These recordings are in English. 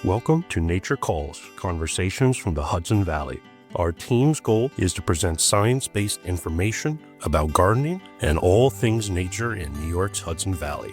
Welcome to Nature Calls, Conversations from the Hudson Valley. Our team's goal is to present science-based information about gardening and all things nature in New York's Hudson Valley.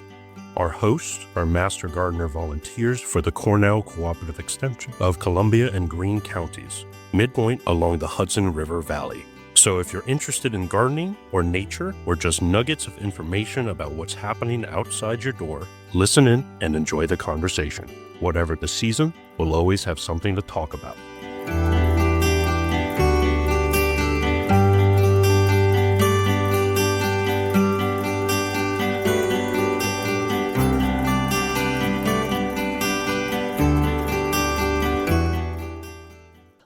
Our hosts are Master Gardener volunteers for the Cornell Cooperative Extension of Columbia and Greene counties, midpoint along the Hudson River Valley. So if you're interested in gardening or nature or just nuggets of information about what's happening outside your door, listen in and enjoy the conversation. Whatever the season, we'll always have something to talk about.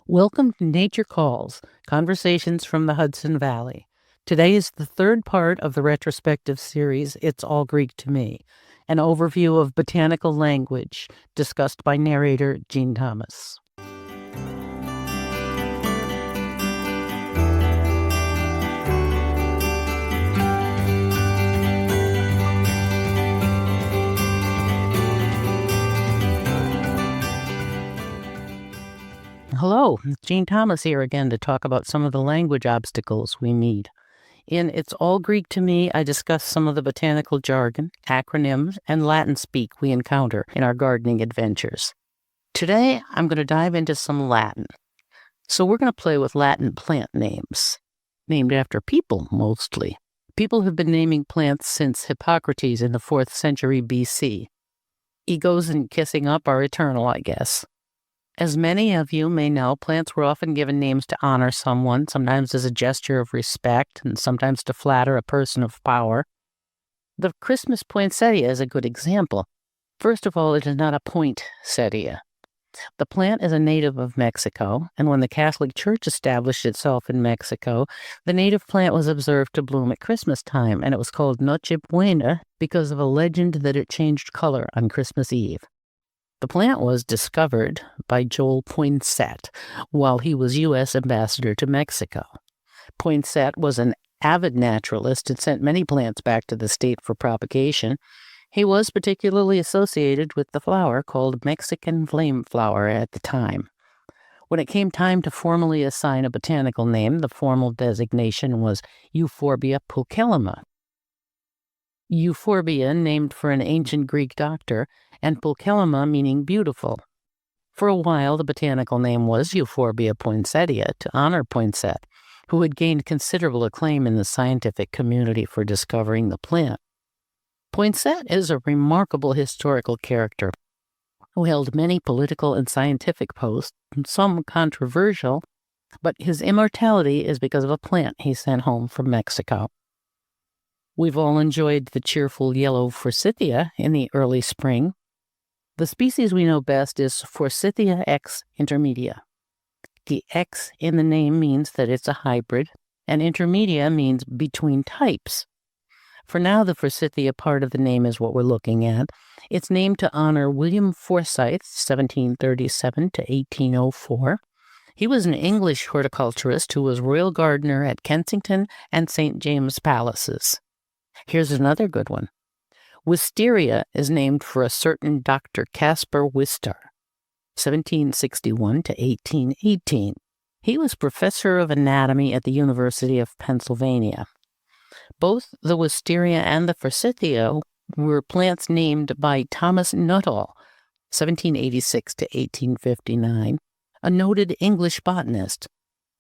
Welcome to Nature Calls, Conversations from the Hudson Valley. Today is the third part of the retrospective series, It's All Greek to Me, an overview of botanical language discussed by narrator Jean Thomas. Hello, Jean Thomas here again to talk about some of the language obstacles we meet. In It's All Greek to Me, I discuss some of the botanical jargon, acronyms, and Latin speak we encounter in our gardening adventures. Today, I'm going to dive into some Latin. So we're going to play with Latin plant names, named after people mostly. People have been naming plants since Hippocrates in the 4th century BC. Egos and kissing up are eternal, I guess. As many of you may know, plants were often given names to honor someone, sometimes as a gesture of respect, and sometimes to flatter a person of power. The Christmas poinsettia is a good example. First of all, it is not a poinsettia. The plant is a native of Mexico, and when the Catholic Church established itself in Mexico, the native plant was observed to bloom at Christmas time, and it was called Noche Buena because of a legend that it changed color on Christmas Eve. The plant was discovered by Joel Poinsett while he was U.S. ambassador to Mexico. Poinsett was an avid naturalist and sent many plants back to the state for propagation. He was particularly associated with the flower called Mexican flame flower at the time. When it came time to formally assign a botanical name, the formal designation was Euphorbia pulchellima. Euphorbia, named for an ancient Greek doctor, and pulchellima meaning beautiful. For a while, the botanical name was Euphorbia poinsettia to honor Poinsett, who had gained considerable acclaim in the scientific community for discovering the plant. Poinsett is a remarkable historical character who held many political and scientific posts, some controversial, but his immortality is because of a plant he sent home from Mexico. We've all enjoyed the cheerful yellow Forsythia in the early spring. The species we know best is Forsythia X intermedia. The X in the name means that it's a hybrid, and intermedia means between types. For now, the Forsythia part of the name is what we're looking at. It's named to honor William Forsyth, 1737 to 1804. He was an English horticulturist who was royal gardener at Kensington and St. James Palaces. Here's another good one. Wisteria is named for a certain Dr. Kasper Wister, 1761 to 1818. He was professor of anatomy at the University of Pennsylvania. Both the Wisteria and the Forsythia were plants named by Thomas Nuttall, 1786 to 1859, a noted English botanist.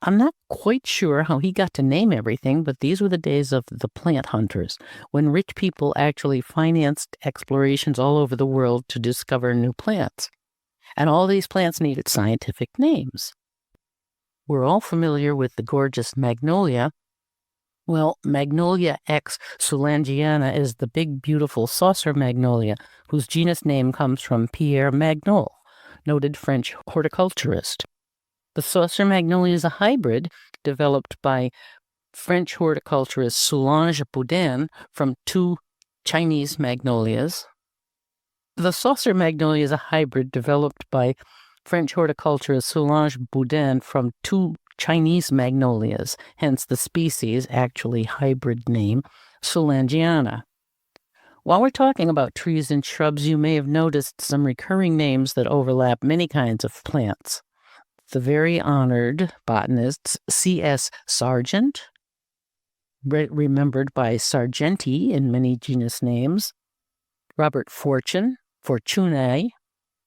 I'm not quite sure how he got to name everything, but these were the days of the plant hunters, when rich people actually financed explorations all over the world to discover new plants. And all these plants needed scientific names. We're all familiar with the gorgeous Magnolia. Well, Magnolia X Soulangeana is the big, beautiful saucer magnolia, whose genus name comes from Pierre Magnol, noted French horticulturist. The saucer magnolia is a hybrid developed by French horticulturist Soulange-Boudin from two Chinese magnolias. The saucer magnolia is a hybrid developed by French horticulturist Soulange-Boudin from two Chinese magnolias, hence the species, actually hybrid name, Soulangeana. While we're talking about trees and shrubs, you may have noticed some recurring names that overlap many kinds of plants. The very honored botanist C.S. Sargent, remembered by Sargentii in many genus names, Robert Fortune, Fortuneii,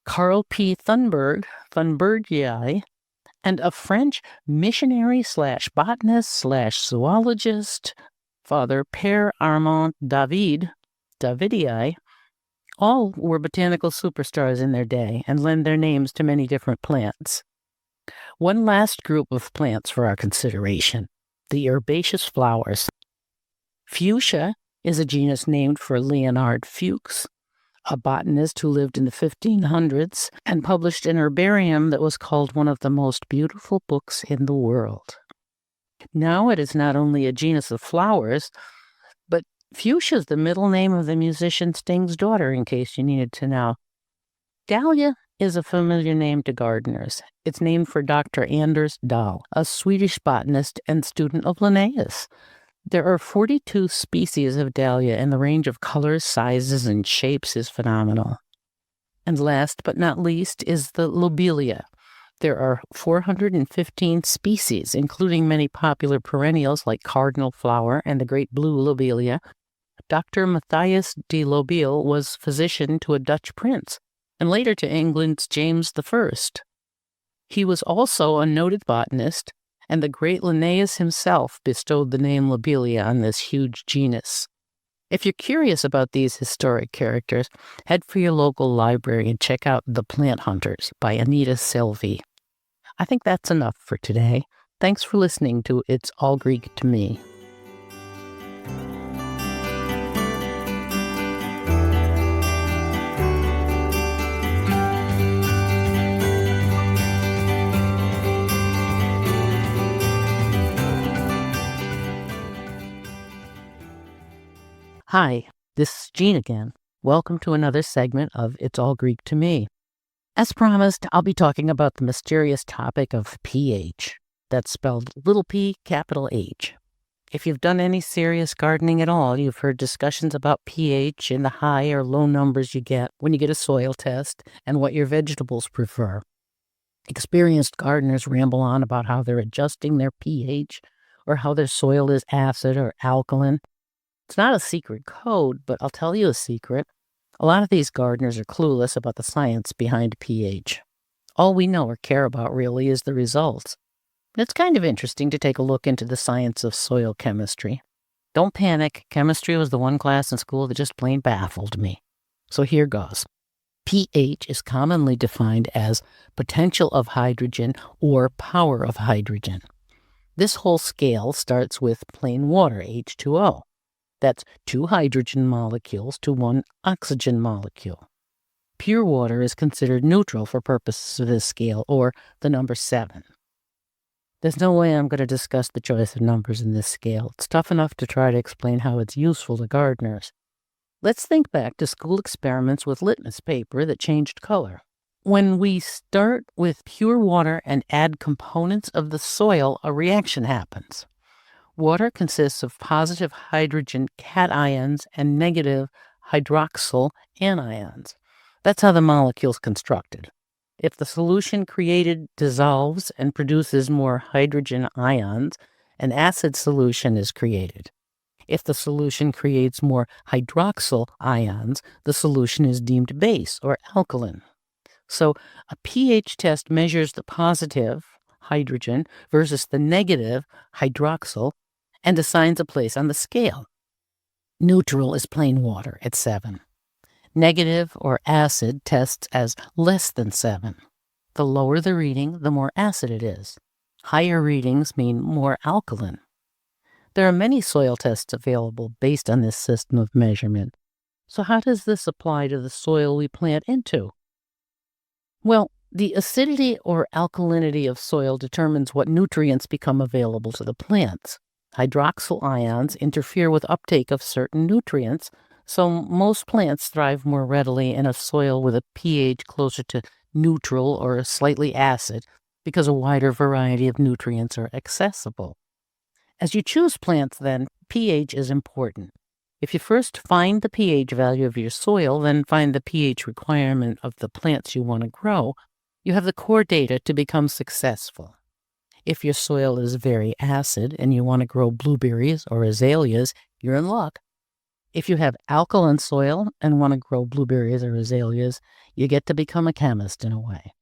Carl P. Thunberg, Thunbergii, and a French missionary/botanist/zoologist, Father Pere Armand David, davidii, all were botanical superstars in their day and lend their names to many different plants. One last group of plants for our consideration, the herbaceous flowers. Fuchsia is a genus named for Leonard Fuchs, a botanist who lived in the 1500s and published an herbarium that was called one of the most beautiful books in the world. Now it is not only a genus of flowers, but Fuchsia is the middle name of the musician Sting's daughter, in case you needed to know. Dahlia is a familiar name to gardeners. It's named for Dr. Anders Dahl, a Swedish botanist and student of Linnaeus. There are 42 species of dahlia, and the range of colors, sizes, and shapes is phenomenal. And last but not least is the lobelia. There are 415 species, including many popular perennials like cardinal flower and the great blue lobelia. Dr. Mathias De Lobile was physician to a Dutch prince, and later to England's James I. He was also a noted botanist, and the great Linnaeus himself bestowed the name lobelia on this huge genus. If you're curious about these historic characters, head for your local library and check out The Plant Hunters by Anita Silvey. I think that's enough for today. Thanks for listening to It's All Greek to Me. Hi, this is Jean again. Welcome to another segment of It's All Greek to Me. As promised, I'll be talking about the mysterious topic of pH. That's spelled little p, capital H. If you've done any serious gardening at all, you've heard discussions about pH and the high or low numbers you get when you get a soil test and what your vegetables prefer. Experienced gardeners ramble on about how they're adjusting their pH or how their soil is acid or alkaline. It's not a secret code, but I'll tell you a secret. A lot of these gardeners are clueless about the science behind pH. All we know or care about really is the results. It's kind of interesting to take a look into the science of soil chemistry. Don't panic, chemistry was the one class in school that just plain baffled me. So here goes. pH is commonly defined as potential of hydrogen or power of hydrogen. This whole scale starts with plain water, H2O. That's 2 hydrogen molecules to 1 oxygen molecule. Pure water is considered neutral for purposes of this scale, or the number 7. There's no way I'm going to discuss the choice of numbers in this scale. It's tough enough to try to explain how it's useful to gardeners. Let's think back to school experiments with litmus paper that changed color. When we start with pure water and add components of the soil, a reaction happens. Water consists of positive hydrogen cations and negative hydroxyl anions. That's how the molecule's constructed. If the solution created dissolves and produces more hydrogen ions, an acid solution is created. If the solution creates more hydroxyl ions, the solution is deemed base or alkaline. So a pH test measures the positive hydrogen versus the negative hydroxyl and assigns a place on the scale. Neutral is plain water at 7. Negative or acid tests as less than 7. The lower the reading, the more acid it is. Higher readings mean more alkaline. There are many soil tests available based on this system of measurement. So how does this apply to the soil we plant into? Well, the acidity or alkalinity of soil determines what nutrients become available to the plants. Hydroxyl ions interfere with uptake of certain nutrients, so most plants thrive more readily in a soil with a pH closer to neutral or slightly acid because a wider variety of nutrients are accessible. As you choose plants, then, pH is important. If you first find the pH value of your soil, then find the pH requirement of the plants you want to grow, you have the core data to become successful. If your soil is very acid and you want to grow blueberries or azaleas, you're in luck. If you have alkaline soil and want to grow blueberries or azaleas, you get to become a chemist in a way.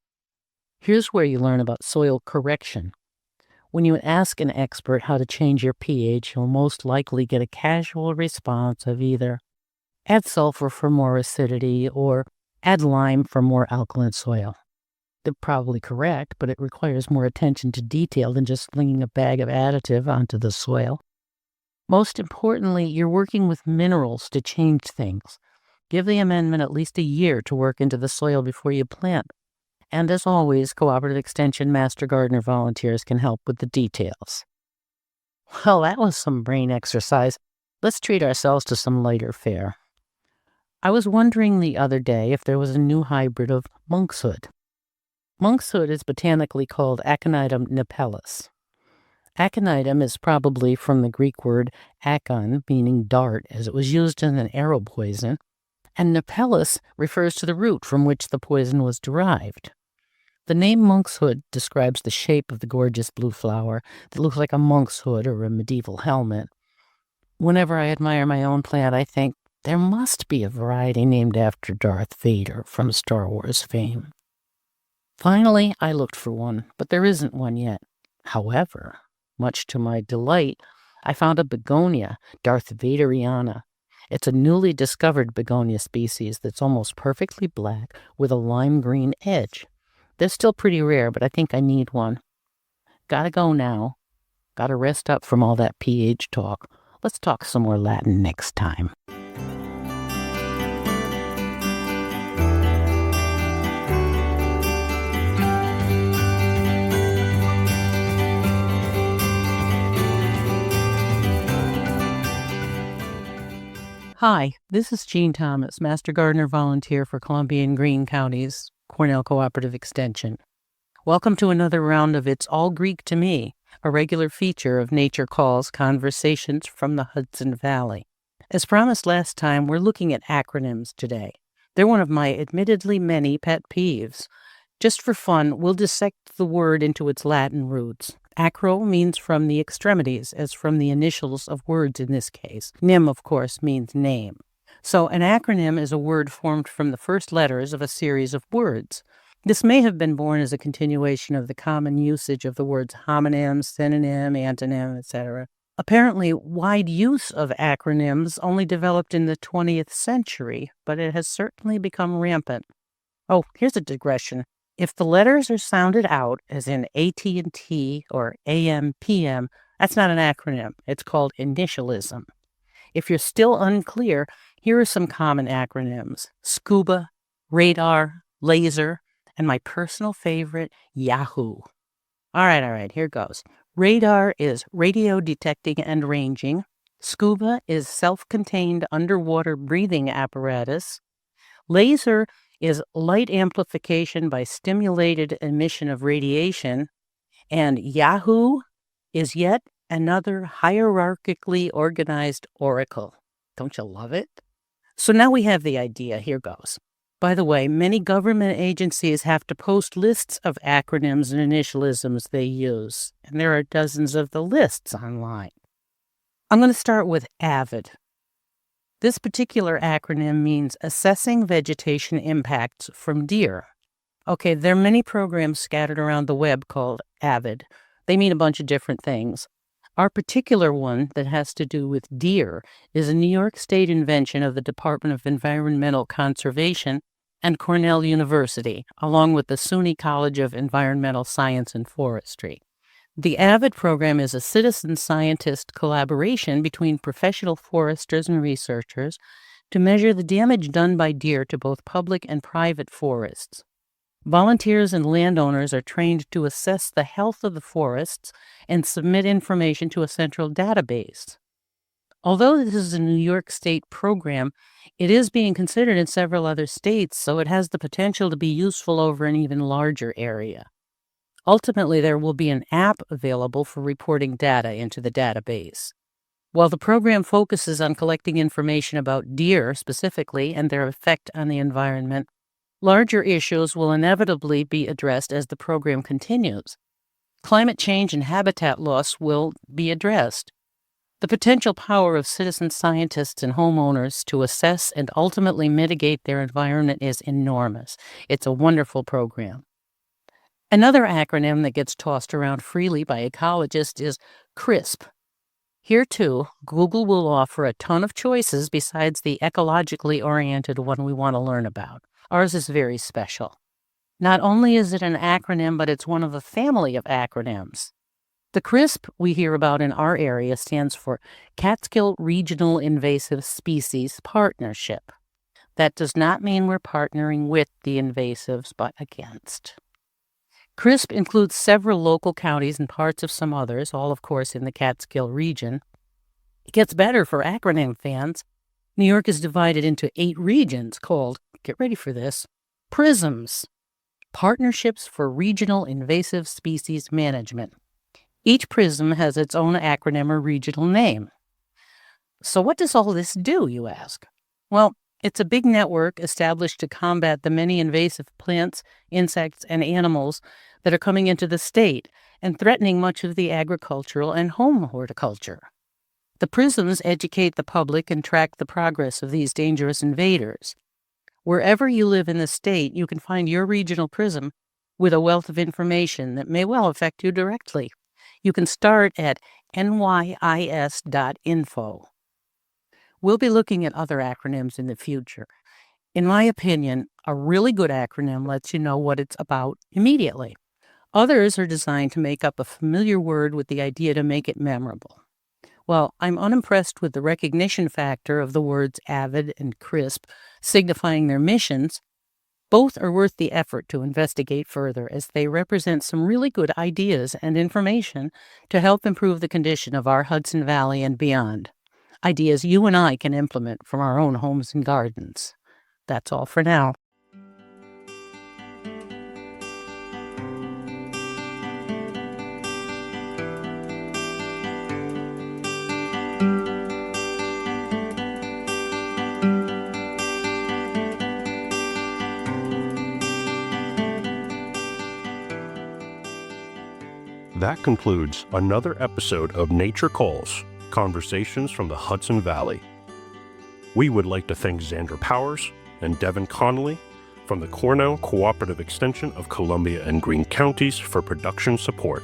Here's where you learn about soil correction. When you ask an expert how to change your pH, you'll most likely get a casual response of either add sulfur for more acidity or add lime for more alkaline soil. They're probably correct, but it requires more attention to detail than just slinging a bag of additive onto the soil. Most importantly, you're working with minerals to change things. Give the amendment at least a year to work into the soil before you plant. And as always, Cooperative Extension Master Gardener volunteers can help with the details. Well, that was some brain exercise. Let's treat ourselves to some lighter fare. I was wondering the other day if there was a new hybrid of monkshood. Monkshood is botanically called Aconitum napellus. Aconitum is probably from the Greek word akon, meaning dart, as it was used in an arrow poison, and napellus refers to the root from which the poison was derived. The name monkshood describes the shape of the gorgeous blue flower that looks like a monk's hood or a medieval helmet. Whenever I admire my own plant, I think there must be a variety named after Darth Vader from Star Wars fame. Finally, I looked for one, but there isn't one yet. However, much to my delight, I found a begonia, Darth Vaderiana. It's a newly discovered begonia species that's almost perfectly black with a lime green edge. They're still pretty rare, but I think I need one. Gotta go now. Gotta rest up from all that pH talk. Let's talk some more Latin next time. Hi, this is Jean Thomas, Master Gardener Volunteer for Columbia and Greene Counties, Cornell Cooperative Extension. Welcome to another round of It's All Greek to Me, a regular feature of Nature Calls Conversations from the Hudson Valley. As promised last time, we're looking at acronyms today. They're one of my admittedly many pet peeves. Just for fun, we'll dissect the word into its Latin roots. Acro means from the extremities, as from the initials of words in this case. Nym, of course, means name. So an acronym is a word formed from the first letters of a series of words. This may have been born as a continuation of the common usage of the words homonym, synonym, antonym, etc. Apparently, wide use of acronyms only developed in the 20th century, but it has certainly become rampant. Oh, here's a digression. If the letters are sounded out, as in AT&T or AM/PM, that's not an acronym. It's called initialism. If you're still unclear, here are some common acronyms: SCUBA, radar, laser, and my personal favorite, Yahoo. All right, here goes. Radar is radio detecting and ranging. SCUBA is self-contained underwater breathing apparatus. Laser is light amplification by stimulated emission of radiation. And Yahoo is yet another hierarchically organized oracle. Don't you love it? So now we have the idea. Here goes. By the way, many government agencies have to post lists of acronyms and initialisms they use, and there are dozens of the lists online. I'm going to start with AVID. This particular acronym means Assessing Vegetation Impacts from Deer. Okay, there are many programs scattered around the web called AVID. They mean a bunch of different things. Our particular one that has to do with deer is a New York State invention of the Department of Environmental Conservation and Cornell University, along with the SUNY College of Environmental Science and Forestry. The AVID program is a citizen scientist collaboration between professional foresters and researchers to measure the damage done by deer to both public and private forests. Volunteers and landowners are trained to assess the health of the forests and submit information to a central database. Although this is a New York State program, it is being considered in several other states, so it has the potential to be useful over an even larger area. Ultimately, there will be an app available for reporting data into the database. While the program focuses on collecting information about deer specifically and their effect on the environment, larger issues will inevitably be addressed as the program continues. Climate change and habitat loss will be addressed. The potential power of citizen scientists and homeowners to assess and ultimately mitigate their environment is enormous. It's a wonderful program. Another acronym that gets tossed around freely by ecologists is CRISP. Here, too, Google will offer a ton of choices besides the ecologically oriented one we want to learn about. Ours is very special. Not only is it an acronym, but it's one of a family of acronyms. The CRISP we hear about in our area stands for Catskill Regional Invasive Species Partnership. That does not mean we're partnering with the invasives, but against. CRISP includes several local counties and parts of some others, all of course in the Catskill region. It gets better for acronym fans. New York is divided into 8 regions called, get ready for this, PRISMs, Partnerships for Regional Invasive Species Management. Each PRISM has its own acronym or regional name. So what does all this do, you ask? Well, it's a big network established to combat the many invasive plants, insects, and animals that are coming into the state and threatening much of the agricultural and home horticulture. The PRISMs educate the public and track the progress of these dangerous invaders. Wherever you live in the state, you can find your regional PRISM with a wealth of information that may well affect you directly. You can start at nyis.info. We'll be looking at other acronyms in the future. In my opinion, a really good acronym lets you know what it's about immediately. Others are designed to make up a familiar word with the idea to make it memorable. While I'm unimpressed with the recognition factor of the words avid and crisp, signifying their missions, both are worth the effort to investigate further as they represent some really good ideas and information to help improve the condition of our Hudson Valley and beyond. Ideas you and I can implement from our own homes and gardens. That's all for now. That concludes another episode of Nature Calls, Conversations from the Hudson Valley. We would like to thank Xandra Powers and Devin Connolly from the Cornell Cooperative Extension of Columbia and Greene Counties for production support.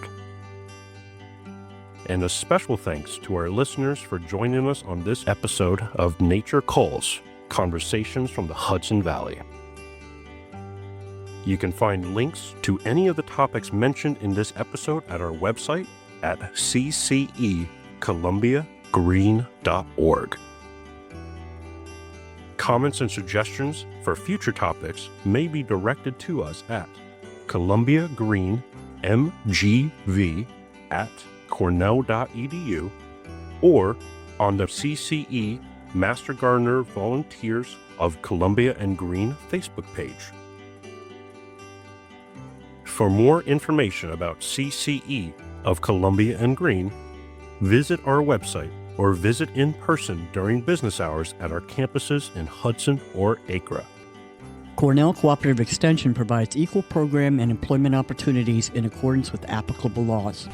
And a special thanks to our listeners for joining us on this episode of Nature Calls, Conversations from the Hudson Valley. You can find links to any of the topics mentioned in this episode at our website at ccecolumbiagreen.org. Comments and suggestions for future topics may be directed to us at columbiagreenmgv@cornell.edu or on the CCE Master Gardener Volunteers of Columbia and Greene Facebook page. For more information about CCE of Columbia and Greene, visit our website or visit in person during business hours at our campuses in Hudson or Acra. Cornell Cooperative Extension provides equal program and employment opportunities in accordance with applicable laws.